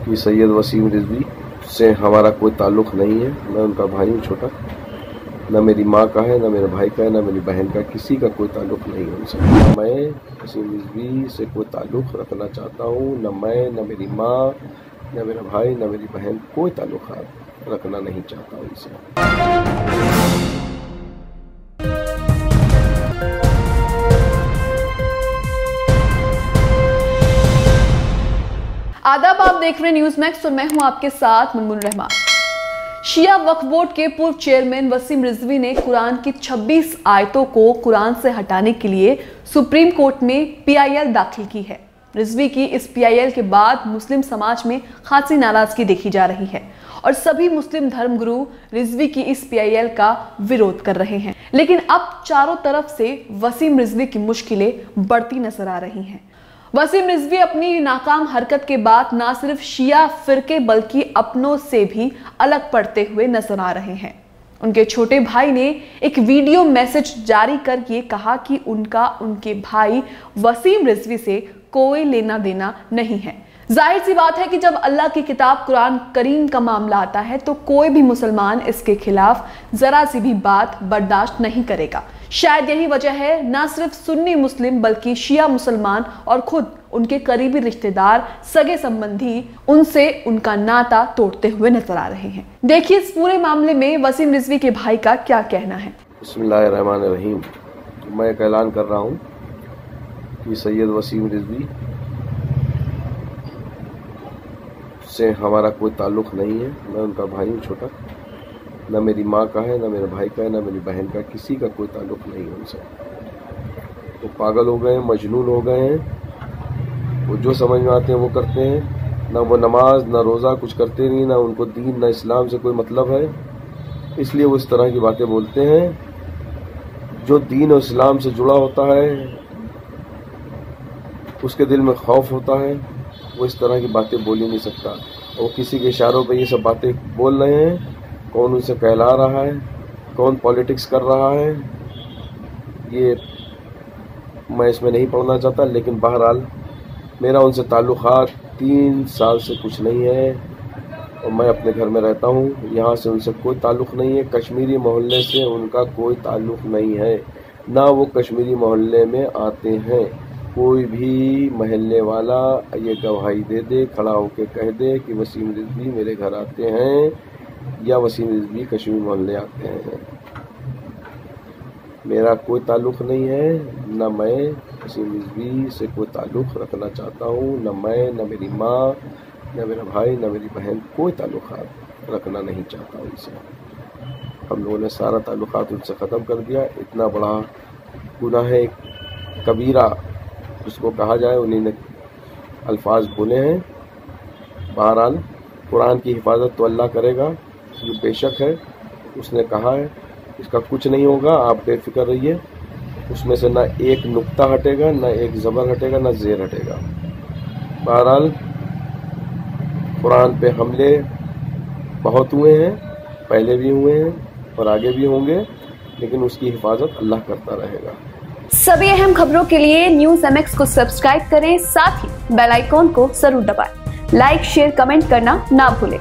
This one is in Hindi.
कि सैयद वसीम रिजवी से हमारा कोई ताल्लुक़ नहीं है। मैं उनका भाई हूँ छोटा, न मेरी माँ का है, न मेरे भाई का है, न मेरी बहन का, किसी का कोई ताल्लुक़ नहीं है उनसे। मैं वसीम रिजवी से कोई ताल्लुक़ रखना चाहता हूँ, न मैं, न मेरी माँ, न मेरा भाई, न मेरी बहन, कोई ताल्लुक़ रखना नहीं चाहता उनसे। आदाब, आप देख रहे हैं न्यूज़ मैक्स और मैं हूं आपके साथ मुनमुन रहमान। शिया वक्फ बोर्ड के पूर्व चेयरमैन वसीम रिजवी ने कुरान की 26 आयतों को कुरान से हटाने के लिए सुप्रीम कोर्ट में पीआईएल दाखिल की है। रिजवी की इस पीआईएल के बाद मुस्लिम समाज में खासी नाराजगी देखी जा रही है और सभी मुस्लिम धर्मगुरु रिजवी की इस पीआईएल का विरोध कर रहे हैं। लेकिन अब चारों तरफ से वसीम रिजवी की मुश्किलें बढ़ती नजर आ रही हैं। वसीम रिजवी अपनी नाकाम हरकत के बाद न सिर्फ शिया फिरके बल्कि अपनों से भी अलग पड़ते हुए नजर आ रहे हैं। उनके छोटे भाई ने एक वीडियो मैसेज जारी कर ये कहा कि उनके भाई वसीम रिजवी से कोई लेना देना नहीं है। जाहिर सी बात है कि जब अल्लाह की किताब कुरान करीम का मामला आता है तो कोई भी मुसलमान इसके खिलाफ जरा सी भी बात बर्दाश्त नहीं करेगा। शायद यही वजह है ना सिर्फ सुन्नी मुस्लिम बल्कि शिया मुसलमान और खुद उनके करीबी रिश्तेदार, सगे संबंधी उनसे उनका नाता तोड़ते हुए नजर आ रहे हैं। देखिए इस पूरे मामले में वसीम रिजवी के भाई का क्या कहना है। बिस्मिल्लाहिर्रहमानिर्रहीम। मैं एक ऐलान कर रहा हूँ कि सैयद वसीम रिजवी से हमारा कोई ताल्लुक़ नहीं है। मैं उनका भाई हूँ छोटा, न मेरी माँ का है, न मेरे भाई का है, न मेरी बहन का, किसी का कोई ताल्लुक़ नहीं है उनसे। वो पागल हो गए हैं, मजनून हो गए हैं। वो जो समझ में आते हैं वो करते हैं। ना वो नमाज न रोज़ा कुछ करते नहीं, ना उनको दीन न इस्लाम से कोई मतलब है, इसलिए वो इस तरह की बातें बोलते हैं। जो दीन और इस्लाम से जुड़ा होता है उसके दिल में खौफ होता है, वो इस तरह की बातें बोल ही नहीं सकता। वो किसी के इशारों पे ये सब बातें बोल रहे हैं। कौन उनसे कहला रहा है, कौन पॉलिटिक्स कर रहा है, ये मैं इसमें नहीं पढ़ना चाहता। लेकिन बहरहाल मेरा उनसे ताल्लुक़ात 3 साल से कुछ नहीं है और मैं अपने घर में रहता हूँ। यहाँ से उनसे कोई ताल्लुक़ नहीं है। कश्मीरी मोहल्ले से उनका कोई ताल्लुक़ नहीं है, ना वो कश्मीरी मोहल्ले में आते हैं। कोई भी महल्ले वाला ये गवाही दे दे, खड़ा होकर कह दे कि वसीम रिजवी मेरे घर आते हैं या वसीम रिजवी कश्मीर मोहल्ले आते हैं। मेरा कोई ताल्लुक़ नहीं है, न मैं वसीम रिजवी से कोई ताल्लुक़ रखना चाहता हूँ, न मैं, न मेरी माँ, न मेरा भाई, न मेरी बहन, कोई ताल्लुक़ात रखना नहीं चाहता उनसे। हम लोगों ने सारा ताल्लुक़ात उनसे ख़त्म कर दिया। इतना बड़ा गुनाह है कबीरा उसको कहा जाए, उन्हीं ने अल्फाज बोले हैं। बहरहाल कुरान की हिफाजत तो अल्लाह करेगा, ये बेशक है। उसने कहा है इसका कुछ नहीं होगा, आप बेफिक्र रहिए। उसमें से ना एक नुक्ता हटेगा, ना एक ज़बर हटेगा, ना ज़ेर हटेगा। बहरहाल कुरान पे हमले बहुत हुए हैं, पहले भी हुए हैं और आगे भी होंगे, लेकिन उसकी हिफाजत अल्लाह करता रहेगा। सभी अहम खबरों के लिए न्यूज़ MX को सब्सक्राइब करें, साथ ही बेल आइकॉन को जरूर दबाएं। लाइक, शेयर, कमेंट करना ना भूलें।